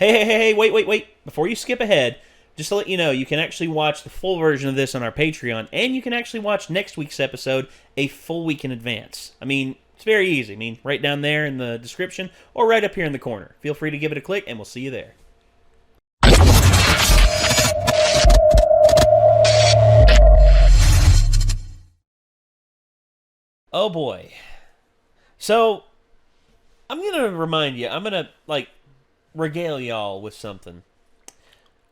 Hey, wait. Before you skip ahead, just to let you know, you can actually watch the full version of this on our Patreon, and you can actually watch next week's episode a full week in advance. I mean, it's very easy. I mean, right down there in the description, or right up here in the corner. Feel free to give it a click, and we'll see you there. Oh boy. So, I'm going to remind you, I'm going to, regale y'all with something.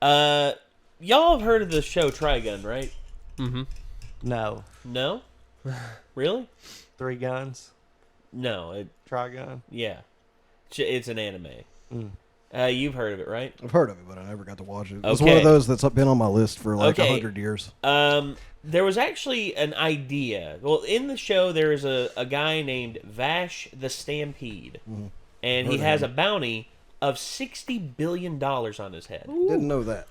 Y'all have heard of the show Trigun, right? Mm-hmm. No. No? Really? 3 guns. No. Trigun. Yeah. It's an anime. Mm. You've heard of it, right? I've heard of it, but I never got to watch it. It's Okay. one of those that's been on my list for 100 years. There was actually an idea. Well, in the show, there is a guy named Vash the Stampede. Mm-hmm. And he has a bounty of $60 billion on his head. Ooh. Didn't know that.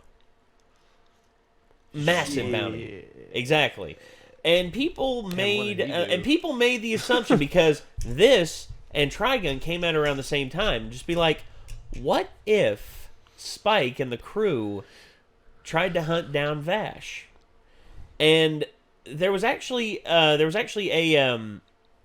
Massive bounty. Exactly. And people made the assumption, because this and Trigun came out around the same time, just be like, what if Spike and the crew tried to hunt down Vash? And there was actually a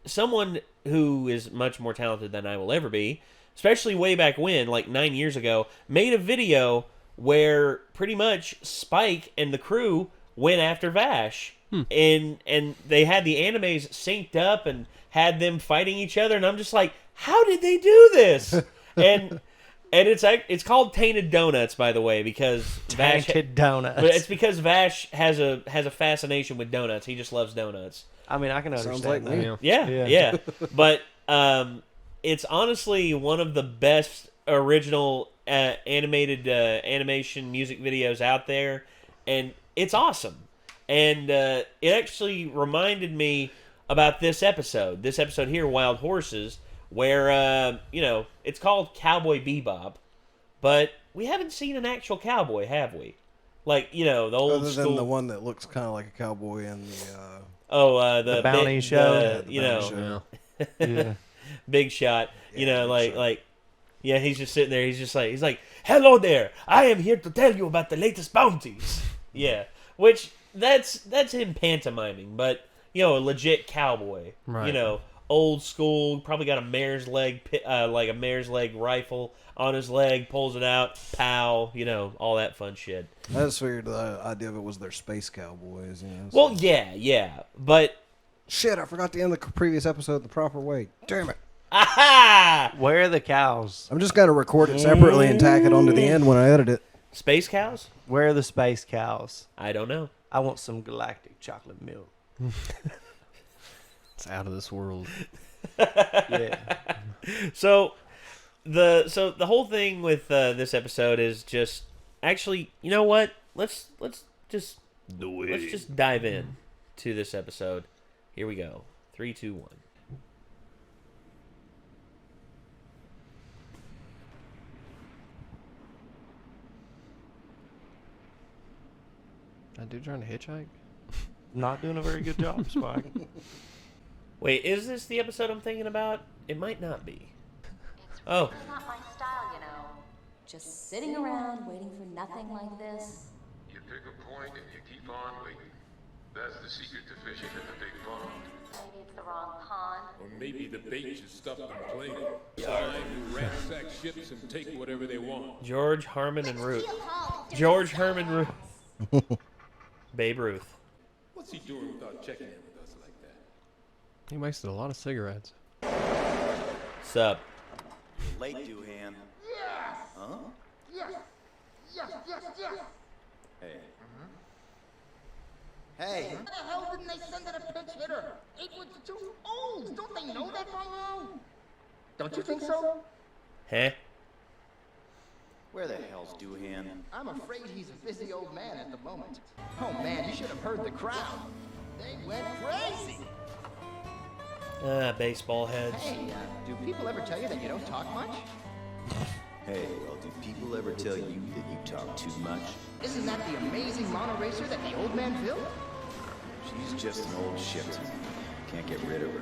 someone who is much more talented than I will ever be, especially way back when, like 9 years ago, made a video where pretty much Spike and the crew went after Vash. And they had the animes synced up and had them fighting each other, and I'm just like, how did they do this? And it's called Tainted Donuts, by the way, because Vash Tainted Donuts. But it's because Vash has a fascination with donuts. He just loves donuts. I mean, I can understand Sounds like that. me. Yeah. But it's honestly one of the best original animated animation music videos out there, and it's awesome. And it actually reminded me about this episode here, Wild Horses, where, it's called Cowboy Bebop, but we haven't seen an actual cowboy, have we? Like, the old Other school... than the one that looks kind of like a cowboy in the... the bounty show. the bounty show. Yeah. Big Shot. Yeah, he's just sitting there. He's like, hello there. I am here to tell you about the latest bounties. Yeah, which that's him pantomiming, but a legit cowboy. Right. Old school. Probably got a mare's leg, a mare's leg rifle on his leg. Pulls it out. Pow. All that fun shit. I just figured the idea of it was their space cowboys. Well, yeah, but shit, I forgot to end the previous episode the proper way. Damn it. aha! Where are the cows? I'm just going to record it separately and tack it onto the end when I edit it. Space cows? Where are the space cows? I don't know. I want some galactic chocolate milk. It's out of this world. Yeah. So the whole thing with this episode is just actually, you know what? Let's just Do it. let's just dive in to this episode. Here we go. 3, 2, 1. That dude trying to hitchhike? Not doing a very good job, Spike. Wait, is this the episode I'm thinking about? It might not be. It's Oh. really not my style, Just sitting around waiting for nothing like this. You pick a point and you keep on waiting. That's the secret to fishing in the big pond. Maybe it's the wrong pond. Or maybe the bait just stuffed them plain. Time to ransack ships and take whatever they want. George Herman Ruth. Babe Ruth. What's he doing without checking in with us like that? He wasted a lot of cigarettes. Sup? Late, Doohan. Yes! Huh? Yes! Yes, yes, yes! Hey. Hey. Why the hell didn't they send in a pinch hitter? 8 was too old! Don't they know that by now? Don't you think so? Huh? Where the hell's Doohan? I'm afraid he's a busy old man at the moment. Oh man, you should have heard the crowd. They went crazy! Baseball heads. Hey, do people ever tell you that you don't talk much? Hey, well, do people ever tell you that you talk too much? Isn't that the amazing mono racer that the old man built? She's just an old ship. Can't get rid of her.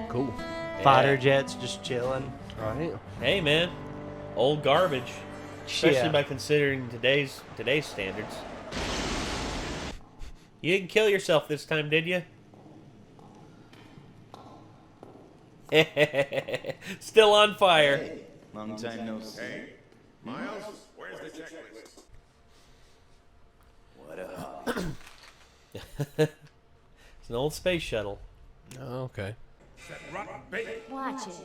Cool. Fighter jets just chilling. Right. Hey, man. Old garbage. Especially by considering today's standards. You didn't kill yourself this time, did you? Still on fire. Hey, long time no see. Hey, Miles, where's the checklist? What up? It's an old space shuttle. Oh, okay. That rotten bait. Watch it.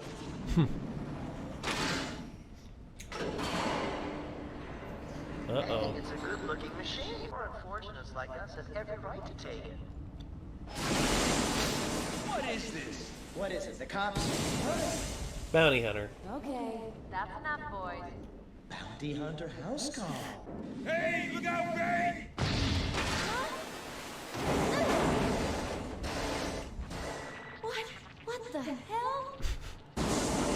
Uh-oh. It's a good-looking machine. Poor unfortunates like us have every right to take it. What is this? What is it? The cops? Bounty hunter. Okay, that's enough, boys. Bounty hunter house call. Hey, look out, Bay! What the hell?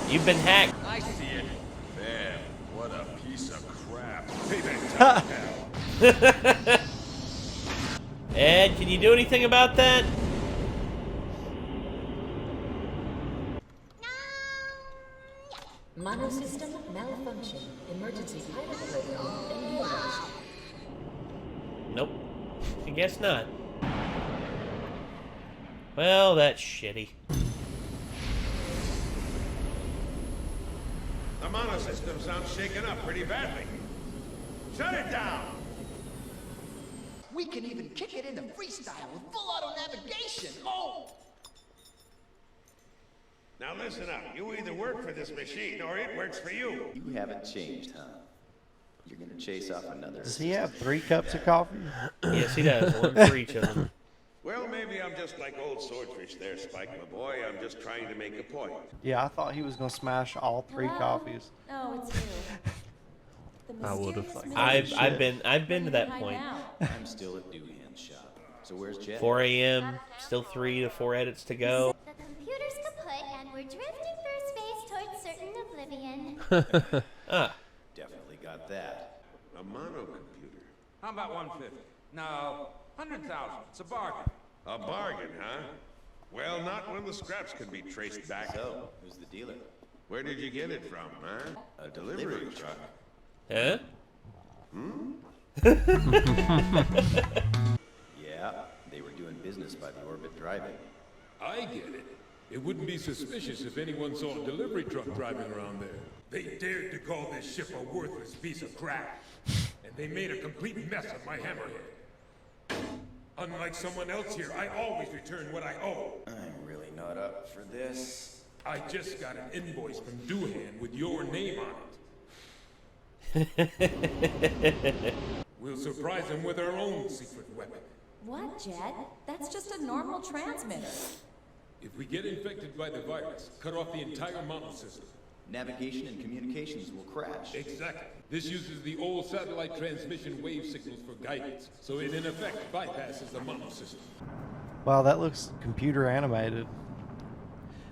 You've been hacked. I see it. Man, what a piece of crap. Payback time, pal. Ed, can you do anything about that? Monosystem malfunction. Emergency pilot program engaged. Nope. I guess not. Well, that's shitty. The monosystem sounds shaken up pretty badly. Shut it down! We can even kick it into freestyle with full auto navigation. Oh! Now listen up. You either work for this machine or it works for you. You haven't changed, huh? You're gonna chase off another. Does he have 3 cups of coffee? Yes, he does. One for each of them. Well, maybe I'm just like old swordfish there, Spike, my boy. I'm just trying to make a point. Yeah, I thought he was gonna smash all 3 coffees. Oh, it's you. The I would've. mysterious I've been to that hide point. out. I'm still at Doohan's shop. So where's Jet? 4 a.m. Still 3 to 4 edits to go. The computer's kaput and we're drifting through space towards certain oblivion. Ah. Definitely got that. A monocomputer. How about 150? No, 100,000. It's a bargain. A bargain, huh? Well, not when the scraps can be traced back. So, who's the dealer? Where did you get it from, huh? A delivery truck. Huh? Yeah, they were doing business by the orbit driving. I get it. It wouldn't be suspicious if anyone saw a delivery truck driving around there. They dared to call this ship a worthless piece of crap. And they made a complete mess of my hammerhead. Unlike someone else here, I always return what I owe. I'm really not up for this. I just got an invoice from Doohan with your name on it. We'll surprise them with our own secret weapon. What, Jet? That's just a normal transmitter. If we get infected by the virus, cut off the entire mountain system. Navigation and communications will crash. Exactly. This uses the old satellite transmission wave signals for guidance, so it in effect bypasses the mountain system. Wow, that looks computer animated.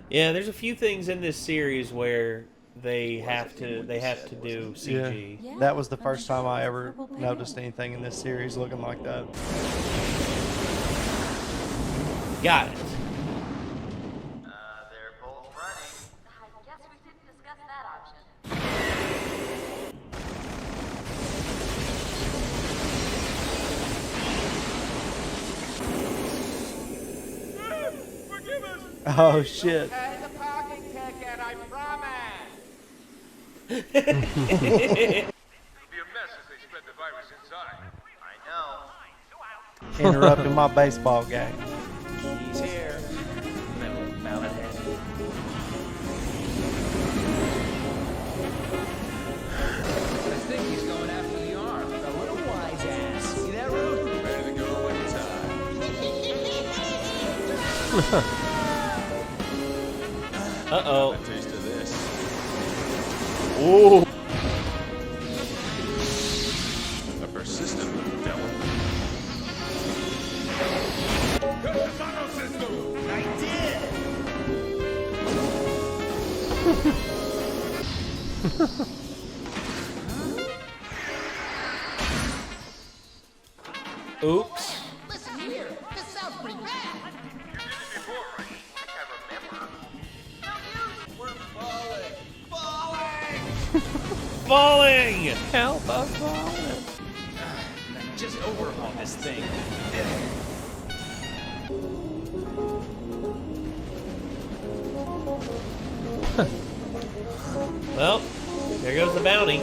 Yeah, there's a few things in this series where they have to do CG. Yeah, that was the first time I ever noticed anything in this series looking like that. Got it. They're both running. I guess we didn't discuss that option. Forgive us! Oh shit. Pay the parking ticket, I promise. It'll be a mess if they spread the virus inside. I know. Interrupting my baseball game. He's here. Little mallet head. I think he's going after the arm. A little wise ass. See that road? Ready to go anytime. Uh-oh. A taste of this. Ooh. A persistent little devil. Cut the monosystem! I did. Oops. Listen here. This sounds pretty bad. You did it before, right? I think I remember. We're falling. Falling. falling! Help, I'm falling. Just overhaul this thing. Well, there goes the bounty.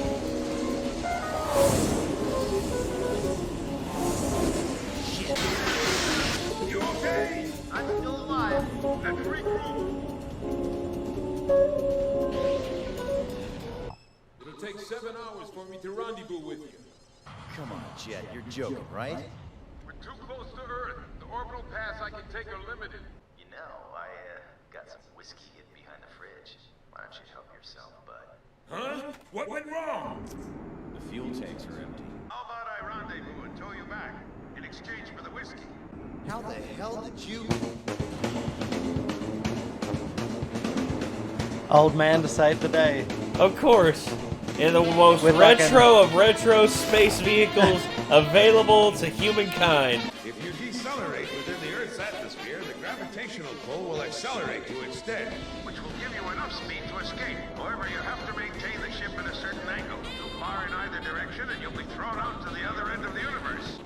You okay? I'm still alive. Let's regroup. It'll take 7 hours for me to rendezvous with you. Come on, Jet, you're joking, right? We're too close to Earth. The orbital paths I can take are limited. You know, I got some whiskey hidden behind the fridge. Why don't you help yourself, bud? Huh? What went wrong? The fuel tanks are empty. How about I rendezvous and tow you back in exchange for the whiskey? How the hell did you... Old man to save the day. Of course. In the most With like retro of retro space vehicles available to humankind. If you decelerate within the Earth's atmosphere, the gravitational pull will accelerate you instead, which will give you enough speed to escape. However, you have to maintain the ship at a certain angle. Too far in either direction, and you'll be thrown out to the other end of the universe.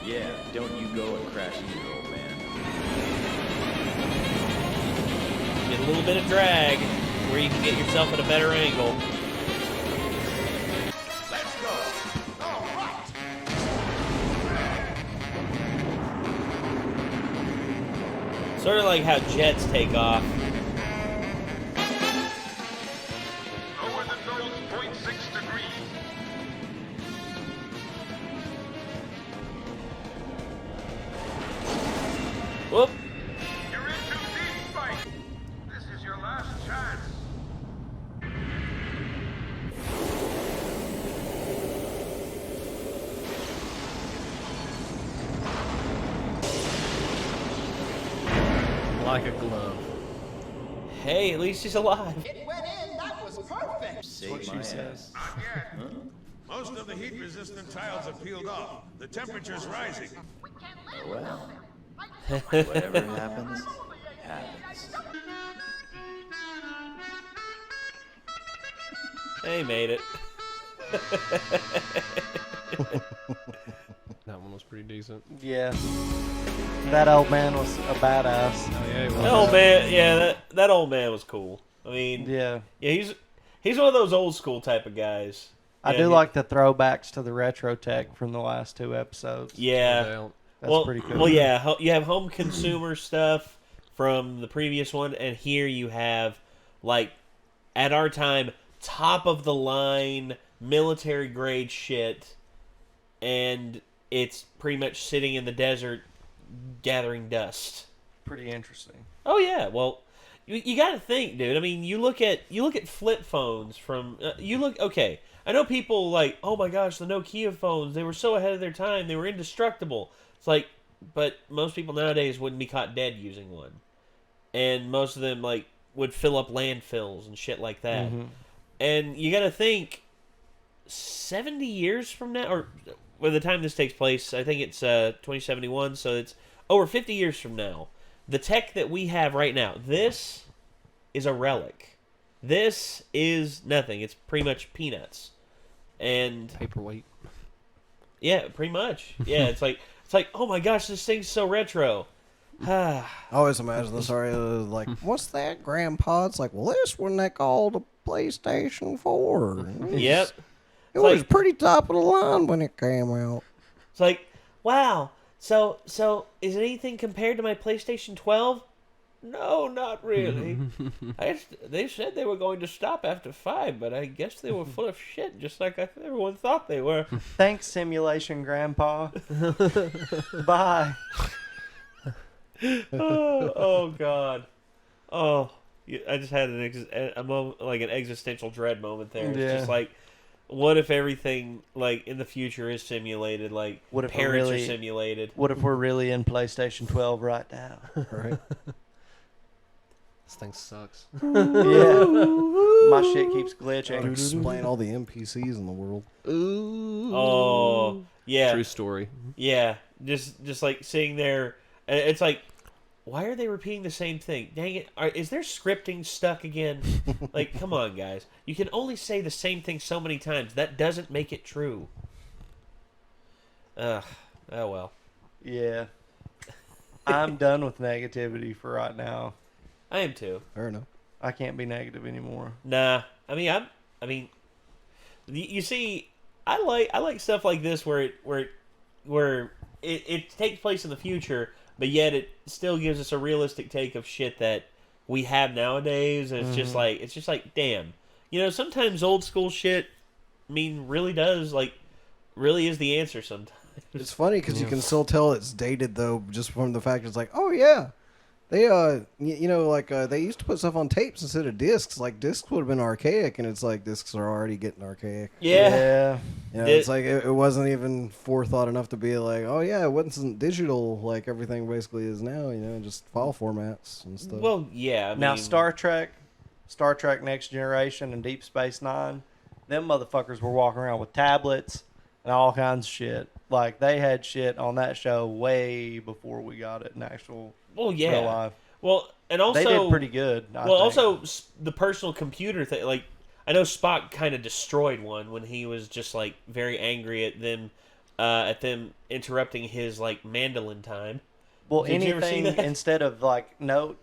Yeah, don't you go and crash either, old man. Get a little bit of drag where you can get yourself at a better angle. Let's go. All right. Sort of like how jets take off. Lower the nose 0.6 degrees. Whoop. You're in too deep, Spike. This is your last chance. Like a glove. Hey, at least he's alive. It went in. That was perfect. Save my ass. Not yet. Most of the heat-resistant tiles have peeled off. The temperature's rising. We can't live Well, without them. whatever happens, happens. They made it. That one was pretty decent. Yeah. That old man was a badass. Oh, yeah, he was. That old man, yeah, that old man was cool. I mean, Yeah. he's one of those old school type of guys. I Yeah, do like the throwbacks to the retro tech from the last 2 episodes. Yeah. No doubt. That's pretty cool. Well, yeah, you have home consumer stuff from the previous one, and here you have, like, at our time, top of the line military grade shit, and it's pretty much sitting in the desert gathering dust. Pretty interesting. Oh yeah, well, you got to think, dude. I mean, you look at flip phones from okay. I know people like, oh my gosh, the Nokia phones, they were so ahead of their time, they were indestructible. It's like, but most people nowadays wouldn't be caught dead using one, and most of them like would fill up landfills and shit like that. Mm-hmm. And you got to think, 70 years from now, or by the time this takes place, I think it's 2071, so it's over 50 years from now. The tech that we have right now, this is a relic. This is nothing. It's pretty much peanuts. And Paperweight. yeah, pretty much. Yeah, it's like, oh my gosh, this thing's so retro. I always imagine this area like, what's that, Grandpa? It's like, well, this one they called a PlayStation 4. Yep. It was pretty top of the line when it came out. It's like, wow. So is it anything compared to my PlayStation 12? No, not really. They said they were going to stop after 5, but I guess they were full of shit, just like everyone thought they were. Thanks, Simulation Grandpa. Bye. Oh God. Oh, I just had a moment, like an existential dread moment there. It's just like, what if everything like in the future is simulated? Like, what if parents are simulated? What if we're really in PlayStation 12 right now? Right. This thing sucks. Yeah. My shit keeps glitching. Explain all the NPCs in the world. Oh, yeah. True story. Yeah, just like sitting there. It's like, why are they repeating the same thing? Dang it! Is there scripting stuck again? Like, come on, guys. You can only say the same thing so many times. That doesn't make it true. Oh well. Yeah. I'm done with negativity for right now. I am too. Fair enough. I can't be negative anymore. Nah. I mean, you see, I like stuff like this where it takes place in the future, but yet it still gives us a realistic take of shit that we have nowadays, and it's just like, damn. You know, sometimes old school shit, really is the answer sometimes. It's funny because you can still tell it's dated though, just from the fact it's like, oh yeah, they they used to put stuff on tapes instead of discs. Like discs would have been archaic, and it's like discs are already getting archaic. Yeah. You know, it's like it wasn't even forethought enough to be like, oh yeah, it wasn't digital like everything basically is now. You know, just file formats and stuff. Well, yeah. Now Star Trek Next Generation, and Deep Space Nine, them motherfuckers were walking around with tablets and all kinds of shit. Like, they had shit on that show way before we got it in actual real life. Well, and also... They did pretty good, I think. Also, the personal computer thing, like, I know Spock kind of destroyed one when he was just, like, very angry at them interrupting his, like, mandolin time. Well, Did you ever see anything, that? instead of, like, note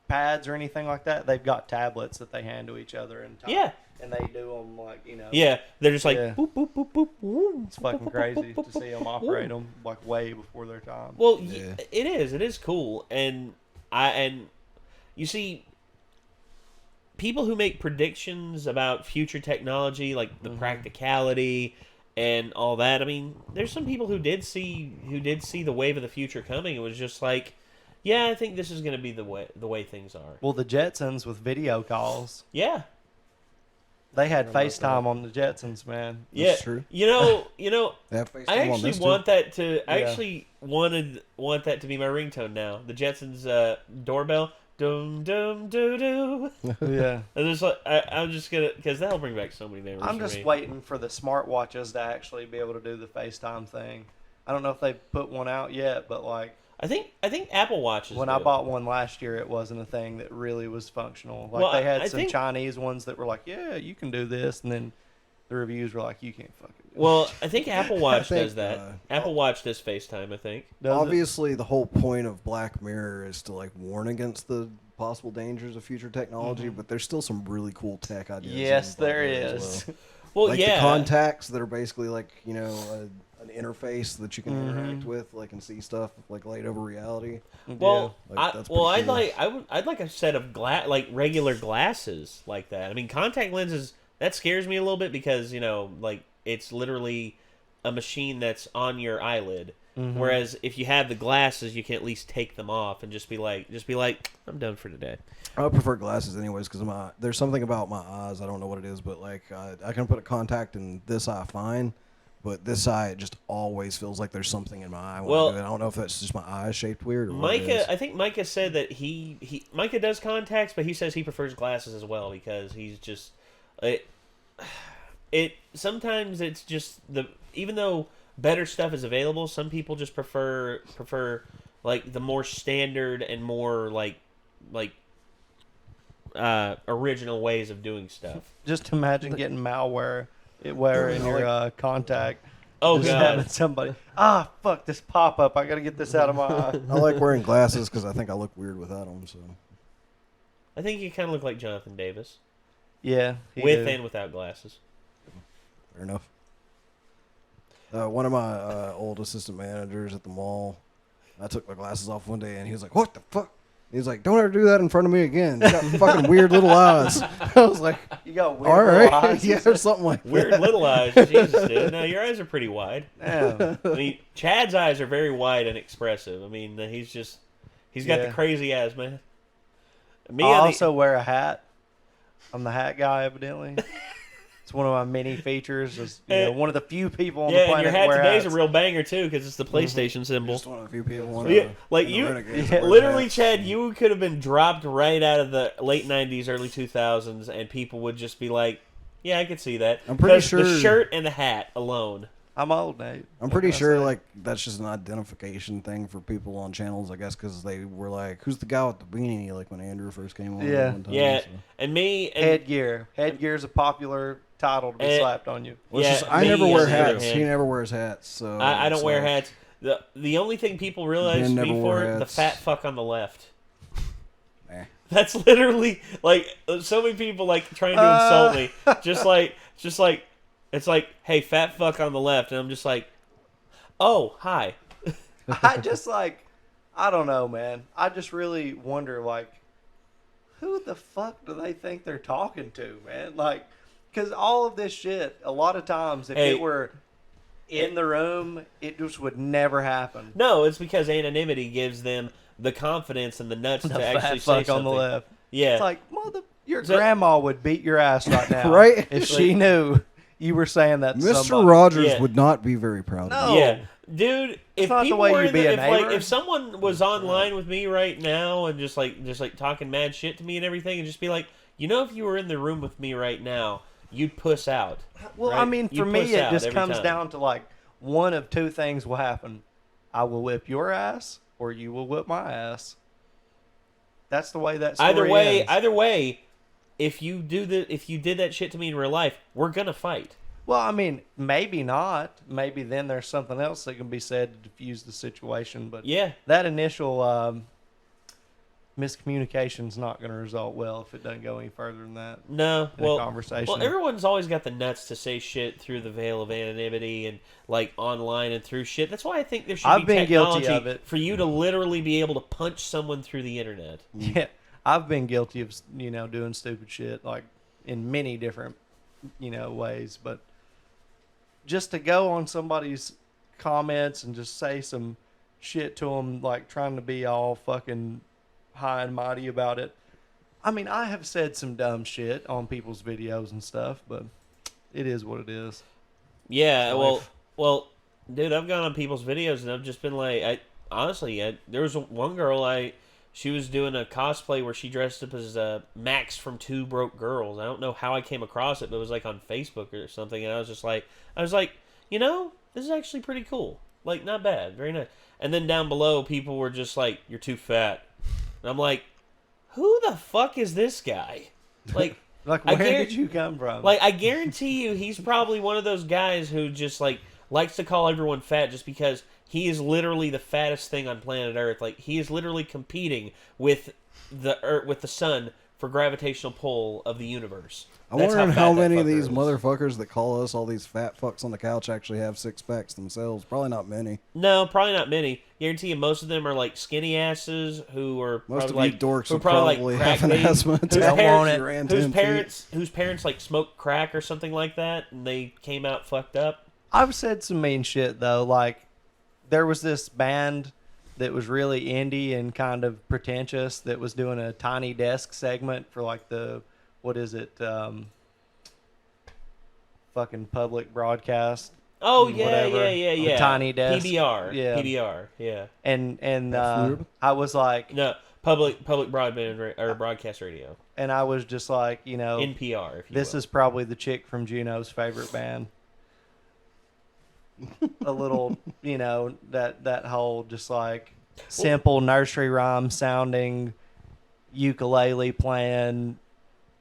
pads or anything like that, they've got tablets that they hand to each other and type. Yeah. And they do them like, you know. Yeah, they're just like, boop, boop, boop, boop, boop. It's fucking crazy to see them operate them like way before their time. Well, it is cool, and you see, people who make predictions about future technology, like the practicality and all that. I mean, there's some people who did see the wave of the future coming. It was just like, yeah, I think this is going to be the way things are. Well, the Jetsons with video calls. Yeah. They had FaceTime on the Jetsons, man. Yeah, That's true. You know. FaceTime I on actually this want too? that to. I actually want that to be my ringtone now. The Jetsons doorbell. Dum dum doo doo. Yeah. I'm just gonna, because that'll bring back so many memories. I'm just waiting for the smartwatches to actually be able to do the FaceTime thing. I don't know if they've put one out yet, but like. I think Apple Watches. When I bought one last year, it wasn't a thing that really was functional. Like, Well, they had I some think- Chinese ones that were like, "Yeah, you can do this," and then the reviews were like, "You can't fucking do Well, I think Apple Watch think, does that. Apple Watch does FaceTime, I think. Obviously, the whole point of Black Mirror is to like warn against the possible dangers of future technology, but there's still some really cool tech ideas. Yes, in Black there Mirror as is. Well, Well, like yeah. the contacts that are basically like, you know, an interface that you can interact with, like, and see stuff like laid over reality. Well, Like, that's pretty cool. I'd like a set of regular glasses like that. I mean, contact lenses, that scares me a little bit because, you know, like, it's literally a machine that's on your eyelid. Whereas if you have the glasses, you can at least take them off and just be like, I'm done for today. I would prefer glasses anyways because there's something about my eyes. I don't know what it is, but like I can put a contact in this eye fine, but this eye it just always feels like there's something in my eye. When I do it. I don't know if that's just my eye shaped weird or what it is. I think Micah said that Micah does contacts, but he says he prefers glasses as well because he's just sometimes it's just even though better stuff is available, some people just prefer like the more standard and more like original ways of doing stuff. Just imagine getting malware in your contact. Oh, just God. having somebody, fuck this pop up. I gotta get this out of my eye. I like wearing glasses because I think I look weird without them. So I think you kind of look like Jonathan Davis. Yeah, with and without glasses. Fair enough. One of my old assistant managers at the mall, I took my glasses off one day, and he was like, "What the fuck?" He was like, "Don't ever do that in front of me again. You got fucking weird little eyes." I was like, "You got weird all little right, eyes?" yeah, or something like weird that. little eyes. Jesus, dude. No, your eyes are pretty wide. Yeah. I mean, Chad's eyes are very wide and expressive. I mean, he's got the crazy eyes, man. I also wear a hat. I'm the hat guy, evidently. It's one of my many features. Is, one of the few people on the planet and your hat wear today's hats. a real banger too because it's the PlayStation symbol. Just one of the few people. Literally, Chad, you could have been dropped right out of the late '90s, early 2000s, and people would just be like, "Yeah, I could see that." I'm pretty sure the shirt and the hat alone. I'm old, Nate. I'm What pretty can I sure say? like that's just an identification thing for people on channels, I guess, because they were like, "Who's the guy with the beanie?" Like when Andrew first came on. Yeah. One time, Yeah, so. and me and Headgear. Headgear is a popular title to be slapped on you. Well, it's Yeah, just, I me never on wear the other hats. hand. He never wears hats, so I don't it's wear like- hats. The only thing people realize Ben me never wore for the hats. fat fuck on the left. Eh. That's literally like so many people like trying to insult me. Just like it's like, hey, fat fuck on the left, and I'm just like, oh, hi. I just like, I don't know, man. I just really wonder, like, who the fuck do they think they're talking to, man? Like, because all of this shit, a lot of times, if Hey. it were in the room, it just would never happen. No, it's because anonymity gives them the confidence and the nuts The to fat actually say fuck something. on the left. Yeah, It's like, your So- grandma would beat your ass right now, Right? if she knew you were saying that to Mr. somebody. Rogers Yeah. would not be very proud of No. you. yeah, dude. If not the people way were you in be the, a if like neighbor. if someone was online with me right now and just like talking mad shit to me and everything, and just be like, if you were in the room with me right now, you'd puss out. Well, right? I mean, for You'd me, puss it out just every comes time. down to like one of two things will happen: I will whip your ass, or you will whip my ass. That's the way that story ends. Either way, if you did that shit to me in real life, we're gonna fight. Well, I mean, maybe not. Maybe then there's something else that can be said to diffuse the situation. But Yeah. that initial miscommunication's not going to result well if it doesn't go any further than that. No, in a conversation. Well, everyone's always got the nuts to say shit through the veil of anonymity and like online and through shit. That's why I think there should I've be been guilty technology of it. for you to literally be able to punch someone through the internet. Yeah, I've been guilty of doing stupid shit like in many different ways, but just to go on somebody's comments and just say some shit to them, like trying to be all fucking high and mighty about it. I mean, I have said some dumb shit on people's videos and stuff, but it is what it is. Yeah, It's well, dude, I've gone on people's videos and I've just been like, there was one girl she was doing a cosplay where she dressed up as Max from Two Broke Girls. I don't know how I came across it, but it was like on Facebook or something, and I was like, this is actually pretty cool. Like, not bad, very nice. And then down below, people were just like, you're too fat. And I'm like, who the fuck is this guy? Like, Like, where did you come from? Like, I guarantee you, he's probably one of those guys who just like likes to call everyone fat just because he is literally the fattest thing on planet Earth. Like, he is literally competing with the sun for gravitational pull of the universe. I'm That's wondering fat how that many of fucker these is. motherfuckers that call us all these fat fucks on the couch actually have six packs themselves. Probably not many. No, probably not many. Guarantee you, most of them are like skinny asses who are Most probably of you dorks who would probably probably like crack have an babies, asthma whose attack parents- if you ran 10 feet. whose parents like smoked crack or something like that, and they came out fucked up. I've said some mean shit though. Like, there was this band that was really indie and kind of pretentious that was doing a Tiny Desk segment for like the fucking public broadcast. Oh yeah, whatever. yeah. The Tiny Desk. PBR, Yeah. PBR, yeah. And That's I was like, No, public broadband or broadcast radio. and I was just like, NPR. If you this will. is probably the chick from Juno's favorite band. A little, that whole just like simple nursery rhyme sounding ukulele playing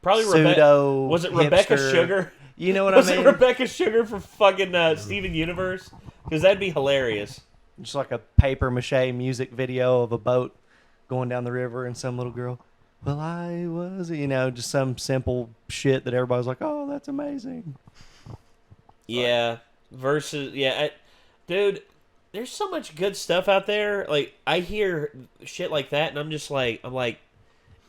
probably pseudo. Was it Rebecca hipster- Sugar? You know what Was I mean? it Rebecca Sugar for fucking Steven Universe? Because that'd be hilarious. Just like a paper mache music video of a boat going down the river and some little girl. Well, I was, just some simple shit that everybody's like, oh, that's amazing. Yeah. Versus, dude, there's so much good stuff out there. Like, I hear shit like that, and I'm like,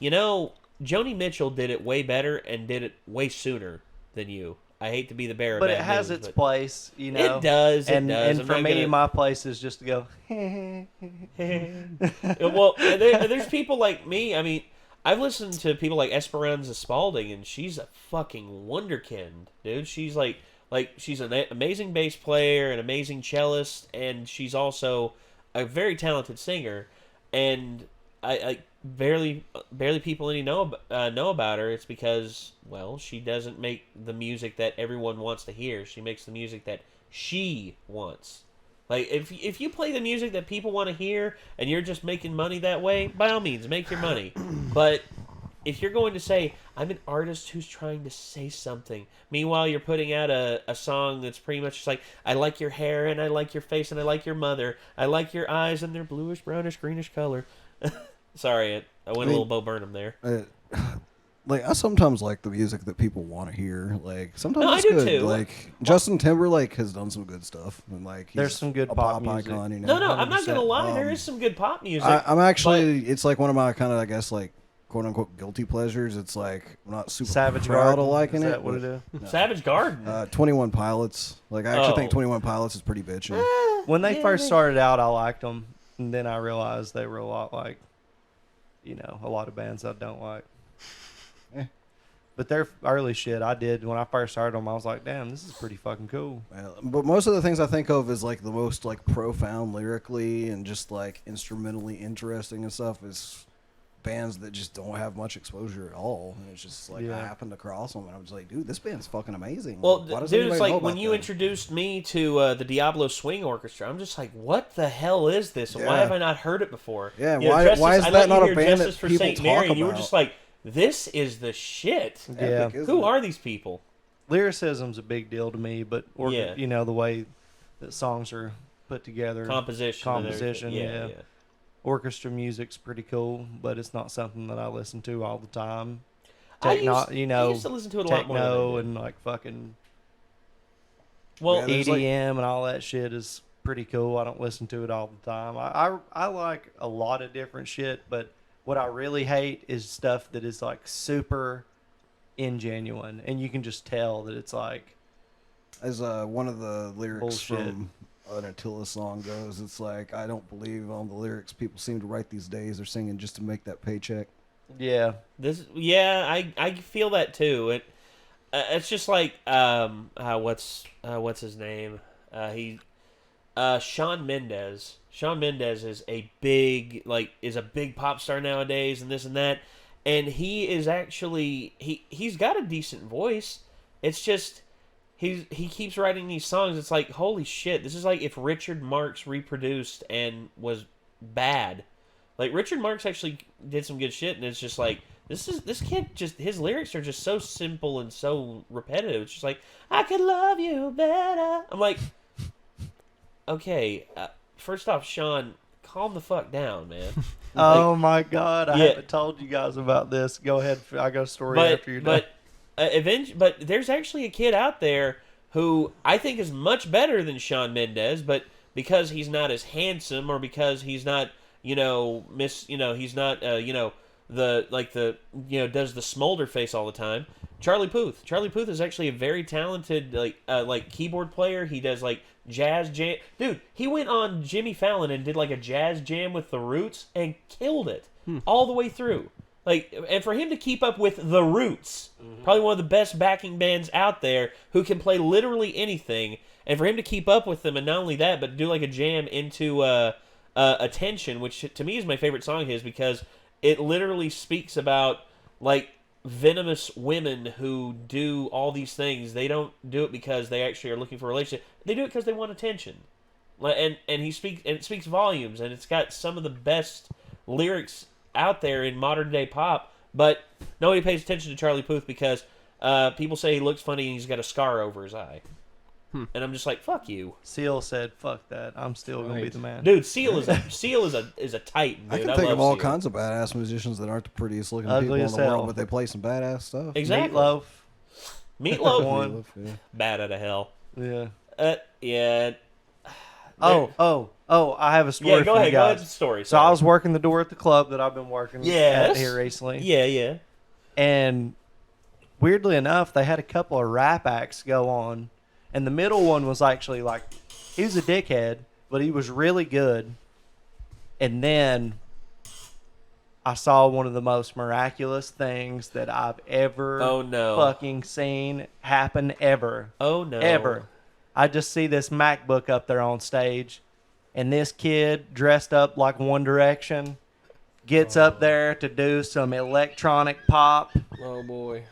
Joni Mitchell did it way better and did it way sooner than you. I hate to be the bearer of But bad it has news, its but place, It does. And I'm for not me, gonna- my place is just to go. Well, there's people like me. I mean, I've listened to people like Esperanza Spalding, and she's a fucking wonderkind, dude. She's like she's an amazing bass player, an amazing cellist, and she's also a very talented singer. And I barely people know about her, it's because, well, she doesn't make the music that everyone wants to hear. She makes the music that she wants. Like, if you play the music that people want to hear and you're just making money that way, by all means, make your money. But if you're going to say, I'm an artist who's trying to say something, meanwhile you're putting out a song that's pretty much just like, I like your hair, and I like your face, and I like your mother, I like your eyes, and they're bluish, brownish, greenish color. Sorry, I went a little Bo Burnham there. Like, I sometimes like the music that people want to hear. Like, sometimes No, it's I do good. too. Like, Justin Timberlake has done some good stuff. And, like, he's There's some good a pop music. music. Icon, you know? No, I'm not going to 100%. lie. There is some good pop music. I'm actually, it's like one of my kind of, I guess, like, quote-unquote guilty pleasures. It's like, I'm not super Savage proud Garden, of liking is it. that what it is? No. Savage Garden. 21 Pilots. Like, I actually think Oh. 21 Pilots is pretty bitchin'. When they first started out, I liked them, and then I realized they were a lot like, you know, a lot of bands I don't like. But their early shit, I did when I first started them. I was like, damn, this is pretty fucking cool. But most of the things I think of is like the most like profound lyrically and just like instrumentally interesting and stuff is bands that just don't have much exposure at all. And it's just like I happened across them and I was like, dude, this band's fucking amazing. Well, Why does dude, anybody it's know like about when you that? introduced me to the Diablo Swing Orchestra, I'm just like, what the hell is this? And why Yeah. have I not heard it before? Yeah, You know, why is I that let not you a hear band Justice that for people Saint talk Mary, and you were about? just like, this is the shit. Yeah. Epic, isn't Who it? are these people? Lyricism's a big deal to me, but Yeah. you know, the way that songs are put together, Composition and everything. yeah. Orchestra music's pretty cool, but it's not something that I listen to all the time. I Techno, used- you I know, used to listen to it a lot more than I techno did. and like fucking Well, Yeah, there's, EDM and all that shit is pretty cool. I don't listen to it all the time. I like a lot of different shit, but what I really hate is stuff that is like super ingenuine, and you can just tell that it's like As one of the lyrics Bullshit. from an Attila song goes, it's like, I don't believe on the lyrics people seem to write these days. They're singing just to make that paycheck. yeah. I feel that too. It's just like what's his name? Shawn Mendes. Shawn Mendes is a big pop star nowadays, and this and that. And he is actually he's got a decent voice. It's just he keeps writing these songs. It's like, holy shit, this is like if Richard Marx reproduced and was bad. Like, Richard Marx actually did some good shit, and it's just like, this kid just, his lyrics are just so simple and so repetitive. It's just like, I could love you better. I'm like, okay, first off, Sean, calm the fuck down, man. Oh my god, I Yeah. haven't told you guys about this. Go ahead, I got a story after you're done. But there's actually a kid out there who I think is much better than Shawn Mendes, but because he's not as handsome, or because he's not, he's not, does the smolder face all the time. Charlie Puth. Charlie Puth is actually a very talented, keyboard player. He does, jazz jam. Dude, he went on Jimmy Fallon and did, a jazz jam with The Roots and killed it all the way through. And for him to keep up with The Roots, probably one of the best backing bands out there who can play literally anything, and for him to keep up with them, and not only that, but do a jam into Attention, which to me is my favorite song of his, because it literally speaks about venomous women who do all these things. They don't do it because they actually are looking for a relationship. They do it because they want attention. And it speaks volumes, and it's got some of the best lyrics out there in modern day pop, but nobody pays attention to Charlie Puth because people say he looks funny and he's got a scar over his eye. And I'm just like, fuck you. Seal said, "Fuck that. I'm still gonna be the man." Dude, Seal is a titan. Dude. I can love think of all Seal. kinds of badass musicians that aren't the prettiest looking Ugly people in as the hell. world, but they play some badass stuff. Exactly. Meatloaf. Meatloaf. Yeah. Bad out of hell. Yeah. Yeah. Oh! I have a story. Yeah, go for ahead. you Go guys. ahead with the story. So I was working the door at the club that I've been working Yes. at here recently. Yeah. And weirdly enough, they had a couple of rap acts go on, and the middle one was actually he was a dickhead, but he was really good. And then I saw one of the most miraculous things that I've ever fucking seen happen ever. Oh no. Ever. I just see this MacBook up there on stage, and this kid dressed up like One Direction gets up there to do some electronic pop, Oh boy.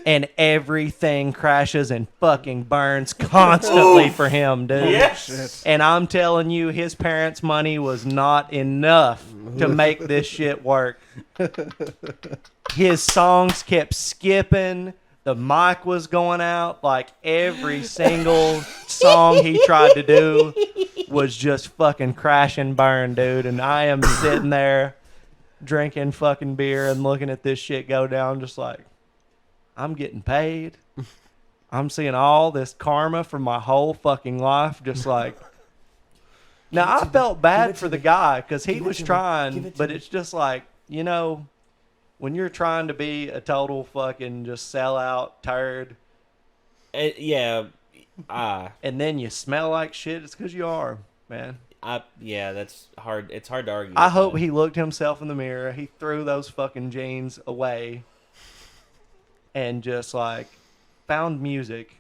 and everything crashes and fucking burns constantly for him, dude. Yes. And I'm telling you, his parents' money was not enough to make this shit work. His songs kept skipping. The mic was going out. Like, every single song he tried to do was just fucking crash and burn, dude. And I am sitting there drinking fucking beer and looking at this shit go down just like, I'm getting paid. I'm seeing all this karma from my whole fucking life just like... Now, I felt bad for the guy because he was trying, but it's just like, you know, when you're trying to be a total fucking just sellout turd... Yeah. And then you smell like shit, it's because you are, man. Yeah, that's hard. It's hard to argue. I hope he looked himself in the mirror. He threw those fucking jeans away. And just, like, found music.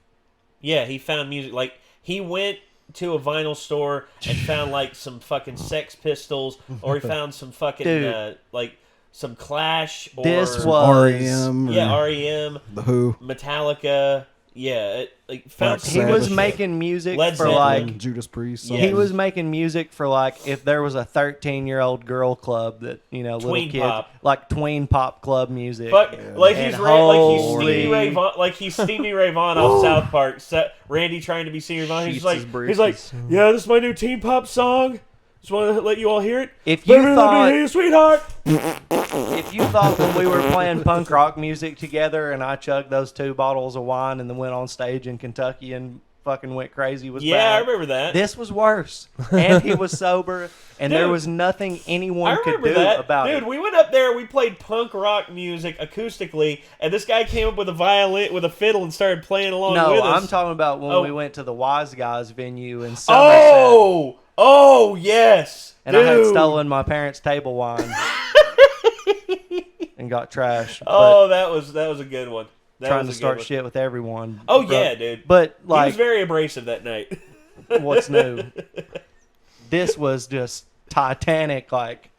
Yeah, he found music. Like, he went to a vinyl store and found, like, some fucking Sex Pistols, or he found some fucking, like, some Clash, or... This was... REM. Yeah, REM. The Who. Metallica. Yeah, like, found He was making music Led for, Zeppelin. like... Judas Priest. Yeah. He was making music for, like, if there was a 13-year-old girl club that, you know, little Tween kids... pop. Like, tween pop club music. Fuck, like he's holy- Stevie Ray Vaughan, like he's Stevie Ray Vaughan off South Park. Randy trying to be Stevie Ray Vaughan. He's like, yeah, this is my new teen pop song. Just want to let you all hear it. If you Let me thought... hear you, sweetheart. If you thought when we were playing punk rock music together and I chugged those 2 bottles of wine and then went on stage in Kentucky and fucking went crazy was Yeah, bad, I remember that. This was worse. And he was sober, and Dude, there was nothing anyone could remember do that. about it. Dude, we went up there, we played punk rock music acoustically, and this guy came up with a violin, with a fiddle, and started playing along with us. I'm talking about when we went to the Wise Guys venue in Somerset. Oh, yes. And I had stolen my parents' table wine and got trashed. Oh, that was a good one. Trying to start shit with everyone. Oh, yeah, dude. But, like... He was very abrasive that night. What's new? This was just Titanic, like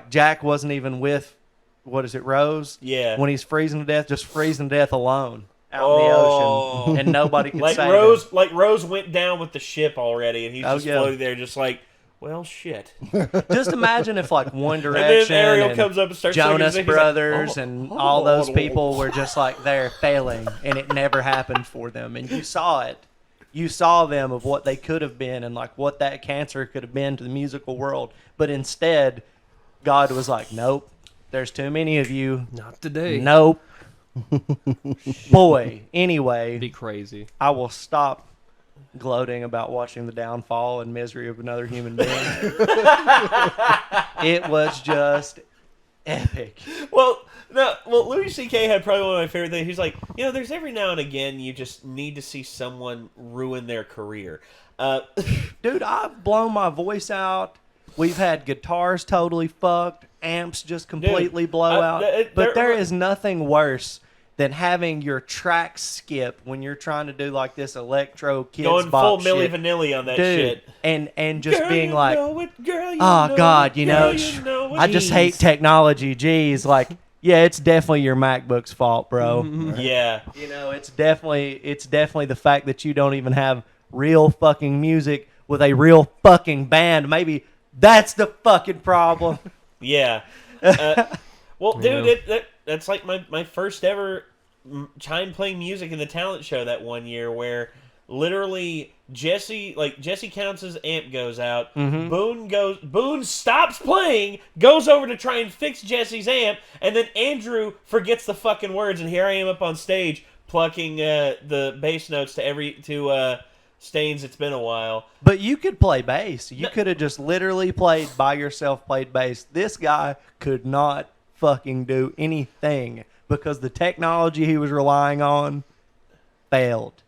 Jack wasn't even with, what is it, Rose? Yeah. When he's freezing to death, just freezing to death alone out in the ocean, and nobody could like save Rose, him. Like Rose went down with the ship already, and he's just yeah. floating there, just like, well, shit. Just imagine if, like, One And Direction then Ariel and comes up and starts singing Jonas his- he's like, Brothers and all those people were just, like, there failing, and it never happened for them. And you saw it. You saw them of what they could have been and, like, what that cancer could have been to the musical world. But instead, God was like, nope, there's too many of you. Not today. Nope. Boy, anyway. Be crazy. I will stop gloating about watching the downfall and misery of another human being. It was just epic. Well, Louis C.K. had probably one of my favorite things. He's like, you know, there's every now and again you just need to see someone ruin their career. Dude, I've blown my voice out. We've had guitars totally fucked, amps just completely blow out. But there is nothing worse than having your track skip when you're trying to do like this electro kids going bop full Milli shit. Vanilli on that Dude, shit. And just Girl, being you like, know it, girl, you oh know God, it, you girl, know, you know it. I just hate technology. Jeez, like, yeah, it's definitely your MacBook's fault, bro. Yeah. You know, it's definitely the fact that you don't even have real fucking music with a real fucking band. Maybe that's the fucking problem. Yeah. Well, dude, that's like my first ever time playing music in the talent show that one year, where literally Jesse Counts' amp goes out. Boone stops playing, goes over to try and fix Jesse's amp, and then Andrew forgets the fucking words, and here I am up on stage plucking the bass notes to Stains It's Been a While. But you could play bass. You could have just literally played by yourself, played bass. This guy could not fucking do anything because the technology he was relying on failed.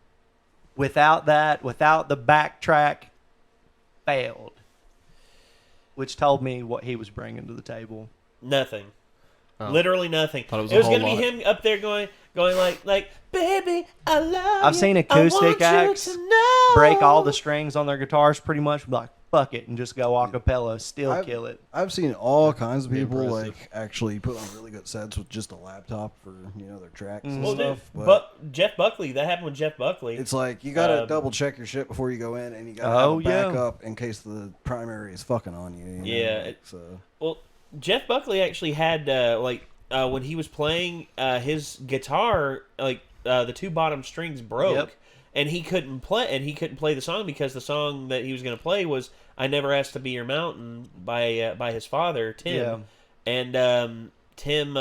Without that, without the backtrack, failed. Which told me what he was bringing to the table. Nothing. Oh. Literally nothing. Thought it was It a was whole going to be lot. him up there going like, baby, I love I've you. seen I acoustic want you acts to know. break all the strings on their guitars pretty much. Like, fuck it and just go a cappella, still kill it. I've seen all kinds of people Impressive. like actually put on really good sets with just a laptop for their tracks and Well, stuff. but Jeff Buckley, that happened with Jeff Buckley. It's like you gotta double check your shit before you go in, and you gotta have a backup in case the primary is fucking on you. So. Well, Jeff Buckley actually had when he was playing his guitar, the two bottom strings broke, and he couldn't play the song because the song that he was going to play was "I Never Asked to Be Your Mountain" by his father Tim, and Tim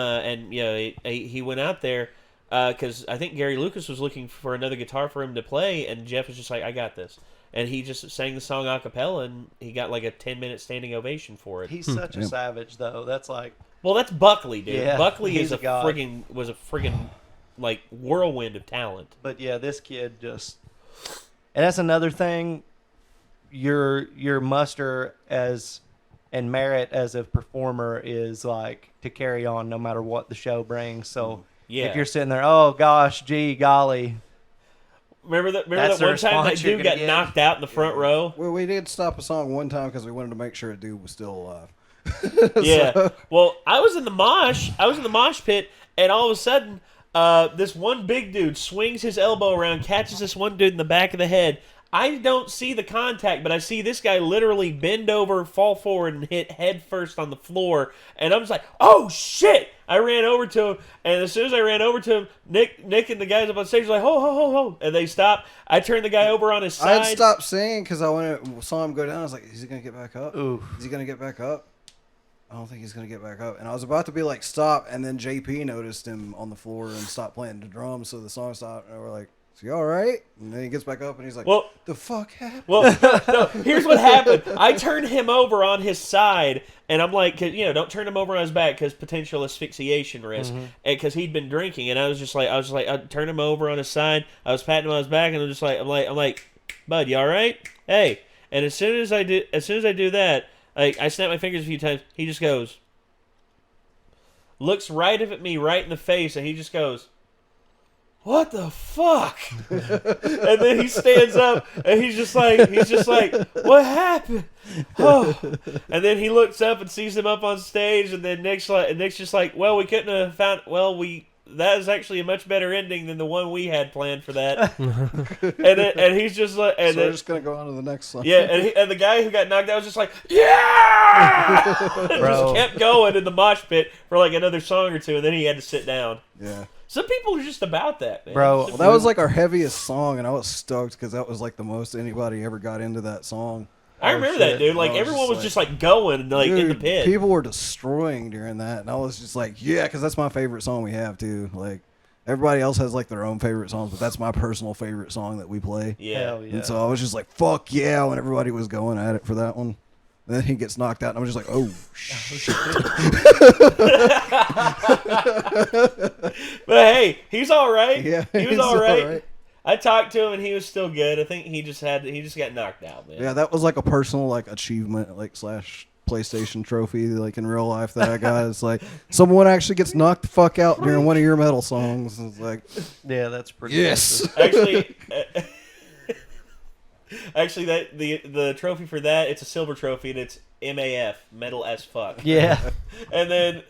he went out there because I think Gary Lucas was looking for another guitar for him to play, and Jeff was just like, "I got this." And he just sang the song a cappella, and he got like a 10-minute standing ovation for it. He's such a savage, though. That's like... Well, that's Buckley, dude. Yeah, Buckley was a friggin' like whirlwind of talent. But yeah, this kid just... And that's another thing. Your muster and merit as a performer is like to carry on no matter what the show brings. So if you're sitting there, oh gosh, gee, golly... Remember that one time that dude got knocked out in the front row? Well, we did stop a song one time because we wanted to make sure a dude was still alive. Yeah. Well, I was in the mosh pit, and all of a sudden, this one big dude swings his elbow around, catches this one dude in the back of the head. I don't see the contact, but I see this guy literally bend over, fall forward, and hit head first on the floor. And I'm just like, oh, shit! I ran over to him, and as soon as I ran over to him, Nick and the guys up on stage were like, ho, ho, ho, ho. And they stopped. I turned the guy over on his side. I had stopped singing because saw him go down. I was like, is he going to get back up? Ooh. Is he going to get back up? I don't think he's going to get back up. And I was about to be like, stop, and then JP noticed him on the floor and stopped playing the drums, so the song stopped, and we're like, is he all right? And then he gets back up and he's like, well, the fuck happened? Well, no, here's what happened. I turned him over on his side, and I'm like, don't turn him over on his back because potential asphyxiation risk, because he'd been drinking. And I was just like, I turned him over on his side. I was patting him on his back, and I'm like, bud, you all right? Hey. And as soon as I do that, I snap my fingers a few times. He just goes, looks right at me, right in the face, and he just goes, what the fuck? And then he stands up and he's just like, what happened? Oh. And then he looks up and sees him up on stage, and then Nick's just like, well, we couldn't have found. Well, that is actually a much better ending than the one we had planned for that. and he's just like, and so we're just gonna go on to the next song. Yeah, and the guy who got knocked out was just like, yeah, just kept going in the mosh pit for like another song or two, and then he had to sit down. Yeah. Some people are just about that, man. Bro, that was like our heaviest song, and I was stoked because that was like the most anybody ever got into that song. I remember that, dude. Like, everyone was just like going, like, in the pit. People were destroying during that, and I was just like, yeah, because that's my favorite song we have, too. Like, everybody else has like their own favorite songs, but that's my personal favorite song that we play. Yeah. Hell yeah. And so I was just like, fuck yeah, when everybody was going at it for that one. And then he gets knocked out, and I'm just like, oh, shit. But hey, he's all right. Yeah, he was all right. I talked to him, and he was still good. I think he just got knocked out, man. Yeah, that was like a personal like achievement, like / PlayStation trophy, like in real life that I got. It's like someone actually gets knocked the fuck out during one of your metal songs. It's like, yeah, that's pretty. Yes. Actually, that the trophy for that, it's a silver trophy, and it's MAF, metal as fuck. Yeah. And then,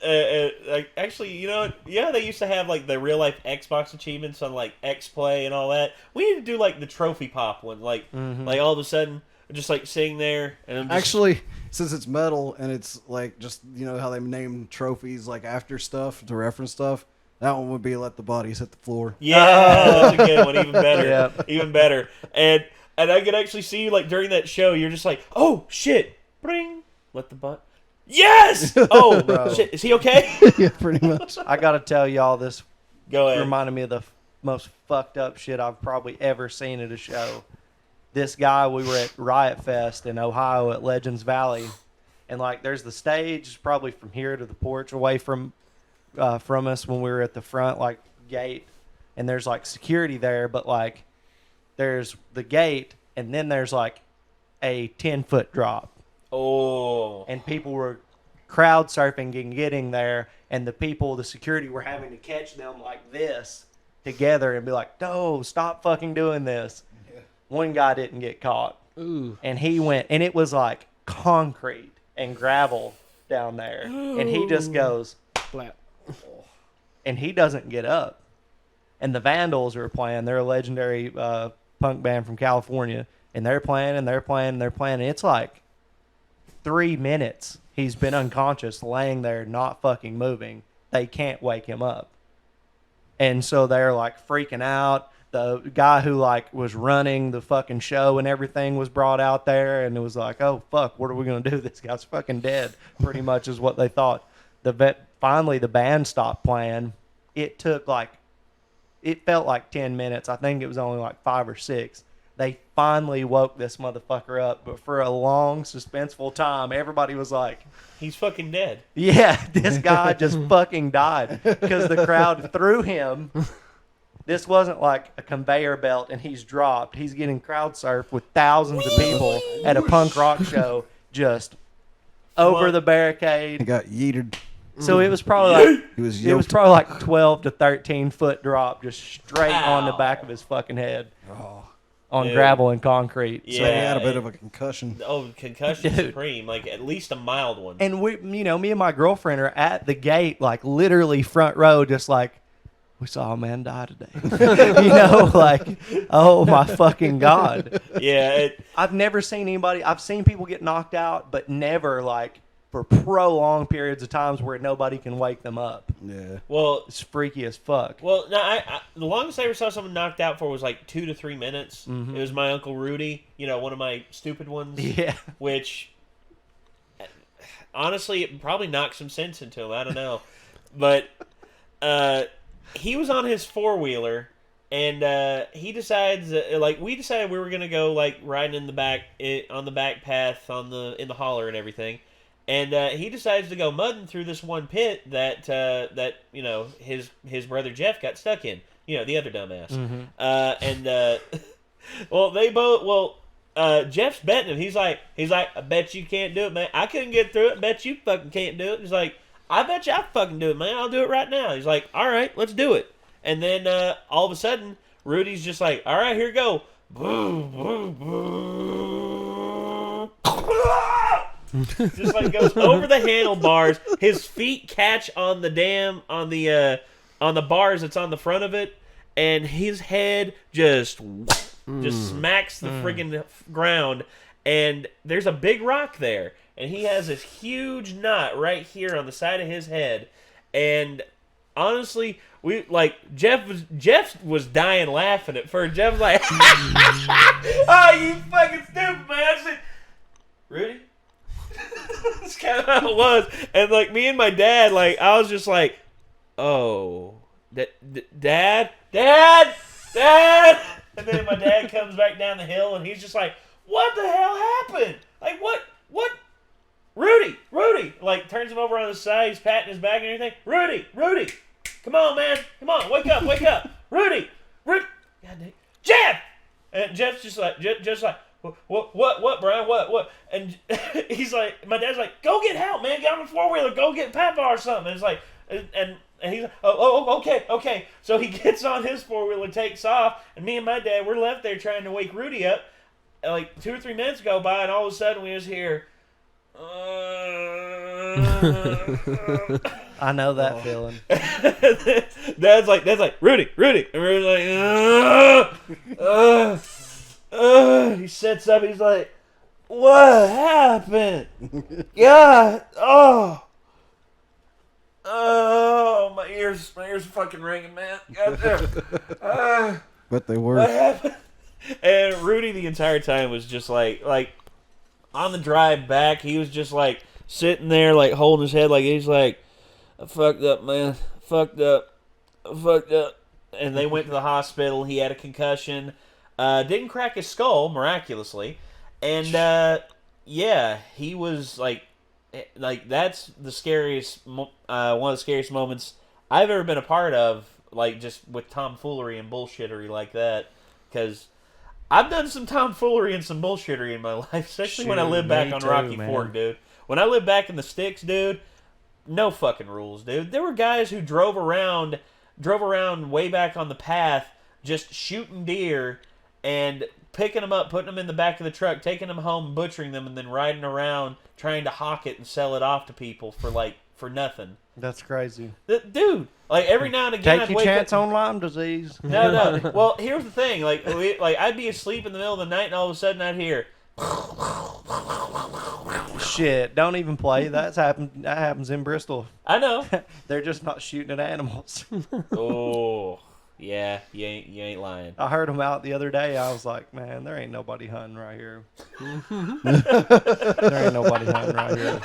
actually, they used to have like the real life Xbox achievements on like X Play and all that. We need to do like the trophy pop one, like all of a sudden, just like sitting there, and I'm just, actually, since it's metal and it's like just how they name trophies like after stuff to reference stuff. That one would be Let the Bodies Hit the Floor. Yeah, that's a good one. Even better. Yeah. Even better. And I could actually see you like during that show, you're just like, oh shit, bring, let the butt. Yes. Oh Bro. Shit, is he okay? Yeah, pretty much. I gotta tell y'all this. Go ahead. Reminded me of the most fucked up shit I've probably ever seen at a show. This guy, we were at Riot Fest in Ohio at Legends Valley, and like there's the stage probably from here to the porch away from us when we were at the front like gate, and there's like security there, but like there's the gate, and then there's like a 10-foot drop. Oh. And people were crowd surfing and getting there, and the security were having to catch them like this together and be like, no, stop fucking doing this. Yeah. One guy didn't get caught. Ooh. And he went, and it was like concrete and gravel down there. And he just goes, Flat. and he doesn't get up. And the Vandals are playing. They're a legendary punk band from California. And they're playing, and they're playing, and they're playing. And it's like 3 minutes he's been unconscious, laying there, not fucking moving. They can't wake him up. And so they're like freaking out. The guy who like was running the fucking show and everything was brought out there, and it was like, oh fuck, what are we gonna do? This guy's fucking dead. Pretty much is what they thought. Finally the band stopped playing. It felt like 10 minutes. I think it was only like 5 or 6. They finally woke this motherfucker up, but for a long, suspenseful time, everybody was like, he's fucking dead. Yeah, this guy just fucking died because the crowd threw him. This wasn't like a conveyor belt and he's dropped. He's getting crowd surfed with thousands of people at a punk rock show just over the barricade. He got yeeted. So it was probably like He was it was yoked. probably like 12 to 13 foot drop just straight on the back of his fucking head. On Dude. gravel and concrete. Yeah, So He had a bit of a concussion. Oh, concussion Dude. supreme, like at least a mild one. And we, me and my girlfriend are at the gate, like literally front row, just like, we saw a man die today. Like, oh my fucking God. Yeah. I've never seen anybody, I've seen people get knocked out, but never like for prolonged periods of times where nobody can wake them up. Yeah. Well, it's freaky as fuck. Well, no, the longest I ever saw someone knocked out for was like 2 to 3 minutes. Mhm. It was my Uncle Rudy, one of my stupid ones. Yeah. Which, honestly, it probably knocked some sense into him. I don't know. But he was on his four-wheeler, and he decides, we decided we were going to go, like, riding in the back, on the back path in the holler and everything. And he decides to go mudding through this one pit that his brother Jeff got stuck in. The other dumbass. Mm-hmm. Jeff's betting him. He's like, I bet you can't do it, man. I couldn't get through it. Bet you fucking can't do it. He's like, I bet you I fucking do it, man. I'll do it right now. He's like, all right, let's do it. And then all of a sudden, Rudy's just like, all right, here we go. Just like goes over the handlebars. His feet catch on the bars that's on the front of it, and his head just smacks the friggin' ground. And there's a big rock there, and he has this huge knot right here on the side of his head. And honestly, Jeff was dying laughing at first. Jeff was like, "Oh, you fucking stupid, man!" I said, "Rudy." That's kind of how it was. And me and my dad, I was just like, oh, Dad. And then my dad comes back down the hill, and he's just like, what the hell happened? Like, what? Rudy, turns him over on the side, he's patting his back and everything. Rudy, come on, man, come on, wake up, Rudy, God dang, Jeff! And Jeff's just like, what, Brian, what? And he's like, my dad's like, go get help, man, get on the four-wheeler, go get Papa or something. And it's like, and he's like, oh, okay. So he gets on his four-wheeler, takes off, and me and my dad, we're left there trying to wake Rudy up. And 2 or 3 minutes go by, and all of a sudden we just hear, I know that feeling. Dad's like, Rudy, and we're like, he sits up, he's like, what happened? God, my ears are fucking ringing, man. God, But they were. what happened? And Rudy the entire time was just like on the drive back, he was just sitting there holding his head he's like, I fucked up, man. Fucked up. And they went to the hospital. He had a concussion. Didn't crack his skull, miraculously. And he was that's the scariest one of the scariest moments I've ever been a part of, just with tomfoolery and bullshittery like that. Because I've done some tomfoolery and some bullshittery in my life, especially when I lived back on Rocky Fork, dude. When I lived back in the sticks, dude, no fucking rules, dude. There were guys who drove around way back on the path just shooting deer and picking them up, putting them in the back of the truck, taking them home, butchering them, and then riding around trying to hawk it and sell it off to people for nothing. That's crazy. Dude, like every now and again, Take your chance on Lyme disease. No. Well, here's the thing. Like I'd be asleep in the middle of the night, and all of a sudden I'd hear. Shit, don't even play. That happens in Bristol. I know. They're just not shooting at animals. Oh, yeah, you ain't lying. I heard them out the other day. I was like, man, there ain't nobody hunting right here. There ain't nobody hunting right here.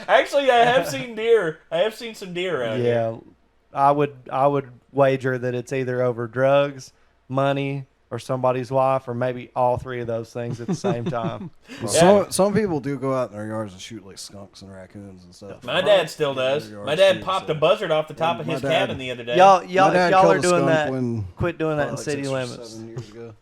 Actually, I have seen deer. I have seen some deer around here. Yeah, I would wager that it's either over drugs, money, or somebody's wife, or maybe all three of those things at the same time. Well, some people do go out in their yards and shoot like skunks and raccoons and stuff. My dad still does. My dad popped a buzzard off the top of his cabin the other day. Y'all are doing that. Quit doing that in city limits. 7 years ago.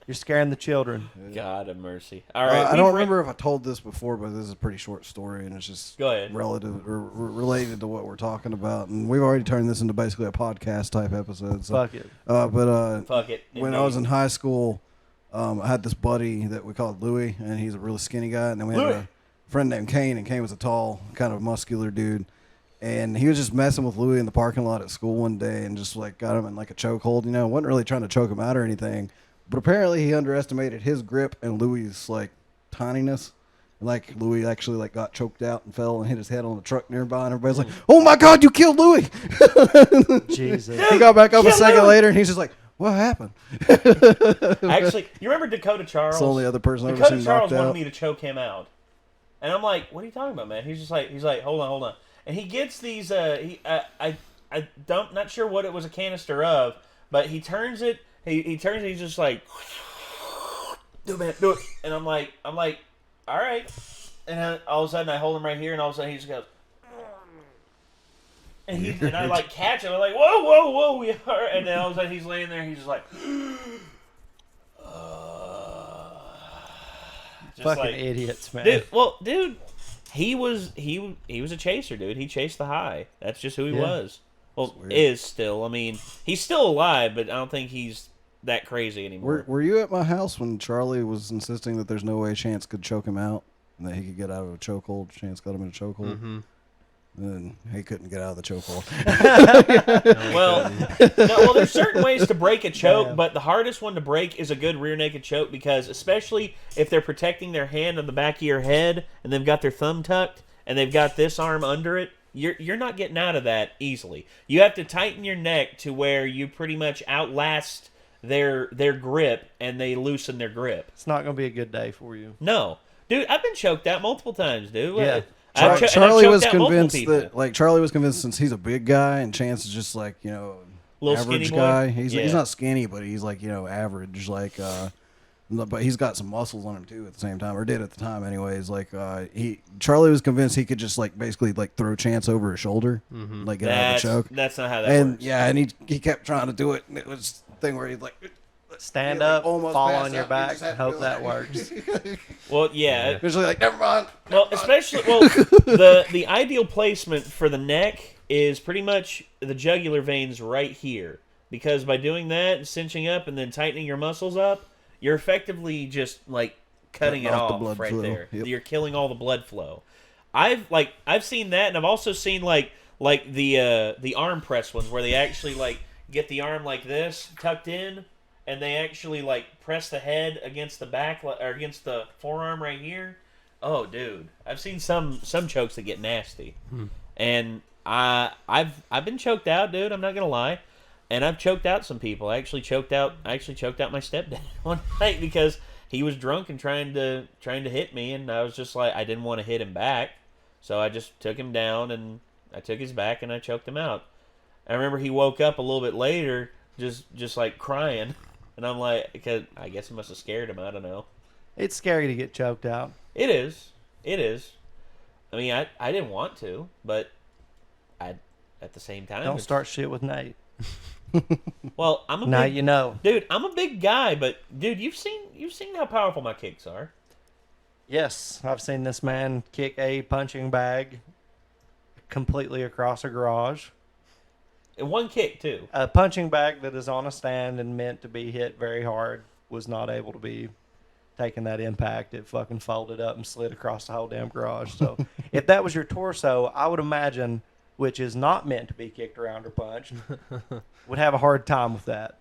You're scaring the children. God have mercy. All right. I don't remember if I told this before, but this is a pretty short story, and it's just Go ahead. related to what we're talking about. And we've already turned this into basically a podcast type episode. So. Fuck it. Fuck it. When I was in high school, I had this buddy that we called Louie, and he's a really skinny guy. And then we had a friend named Kane, and Kane was a tall, kind of muscular dude. And he was just messing with Louie in the parking lot at school one day, and just like got him in like a chokehold. You know, wasn't really trying to choke him out or anything. But apparently he underestimated his grip and Louie's like tininess. Like Louie actually like got choked out and fell and hit his head on the truck nearby, and everybody's like, "Oh my God, you killed Louie!" Jesus. He got back up a second later, and he's just like, "What happened?" Actually, you remember Dakota Charles? It's the only other person I've ever Dakota seen Charles knocked wanted out. me to choke him out, and I'm like, "What are you talking about, man?" He's like, "Hold on," and he gets these. Not sure what it was a canister of, but he turns it. He turns it. He's just like, "Do it, man, do it," and I'm like, all right. And then all of a sudden I hold him right here, and all of a sudden he just goes, and I like catch him. I'm like, whoa, we are. And then all of a sudden he's laying there, and he's just like, just fucking like, idiots, man. Dude, he was a chaser, dude. He chased the high. That's just who he was. Well, is still. I mean, he's still alive, but I don't think he's that crazy anymore. Were you at my house when Charlie was insisting that there's no way Chance could choke him out and that he could get out of a chokehold? Chance got him in a chokehold. Mm-hmm. And he couldn't get out of the chokehold. well, there's certain ways to break a choke, but the hardest one to break is a good rear naked choke, because especially if they're protecting their hand on the back of your head and they've got their thumb tucked and they've got this arm under it, you're not getting out of that easily. You have to tighten your neck to where you pretty much outlast their grip and they loosen their grip. It's not going to be a good day for you. No. Dude, I've been choked out multiple times, dude. Yeah. Charlie was convinced since he's a big guy and Chance is just like, you know, little average guy. He's not skinny, but he's like, you know, average. Like, but he's got some muscles on him too at the same time, or did at the time, anyways. Like, Charlie was convinced he could just like basically like throw Chance over his shoulder, like get out of the choke. That's not how that works. Yeah, and he kept trying to do it, and it was the thing where he'd like stand up, fall on your back, and hope that works. Well, yeah. Usually like, never mind. Especially the ideal placement for the neck is pretty much the jugular veins right here, because by doing that and cinching up and then tightening your muscles up, you're effectively just like cutting it off right there. Yep. You're killing all the blood flow. I've seen that, and I've also seen like the arm press ones where they actually like get the arm like this tucked in, and they actually like press the head against the back or against the forearm right here. Oh, dude, I've seen some chokes that get nasty, and I've been choked out, dude. I'm not gonna lie, and I've choked out some people. I actually choked out my stepdad one night because he was drunk and trying to hit me, and I was just like, I didn't want to hit him back, so I just took him down and I took his back and I choked him out. I remember he woke up a little bit later, just like crying. And I'm like, because I guess it must have scared him. I don't know. It's scary to get choked out. It is. I mean, I didn't want to, but at the same time. Don't start shit with Nate. Well, you know, dude. I'm a big guy, but dude, you've seen how powerful my kicks are. Yes, I've seen this man kick a punching bag completely across a garage. In one kick, too. A punching bag that is on a stand and meant to be hit very hard. was not able to be taking that impact. It fucking folded up and slid across the whole damn garage. So if that was your torso, I would imagine, which is not meant to be kicked around or punched, would have a hard time with that.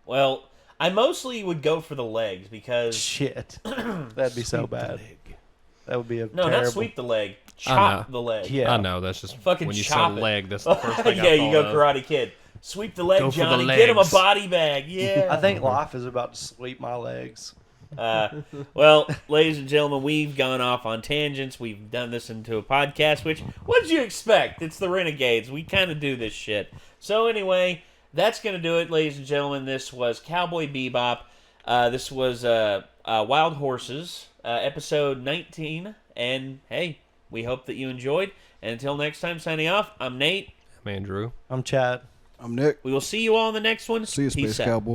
Well, I mostly would go for the legs because shit, that'd be so bad. That would be a no, terrible... not sweep the leg, chop the leg. Yeah, I know. That's just fucking when you chop said it. leg. That's the first thing yeah, I you go thought Karate Kid. Sweep the leg, Go for the Johnny. Get him a legs. body bag. Yeah. I think life is about to sweep my legs. Well, ladies and gentlemen, we've gone off on tangents. We've done this into a podcast, which, what did you expect? It's the Renegades. We kind of do this shit. So anyway, that's going to do it, ladies and gentlemen. This was Cowboy Bebop. This was Wild Horses, episode 19. And, hey, we hope that you enjoyed. And until next time, signing off, I'm Nate. I'm Andrew. I'm Chad. I'm Nick. We will see you all in the next one. See you, Space Peace out. Cowboy.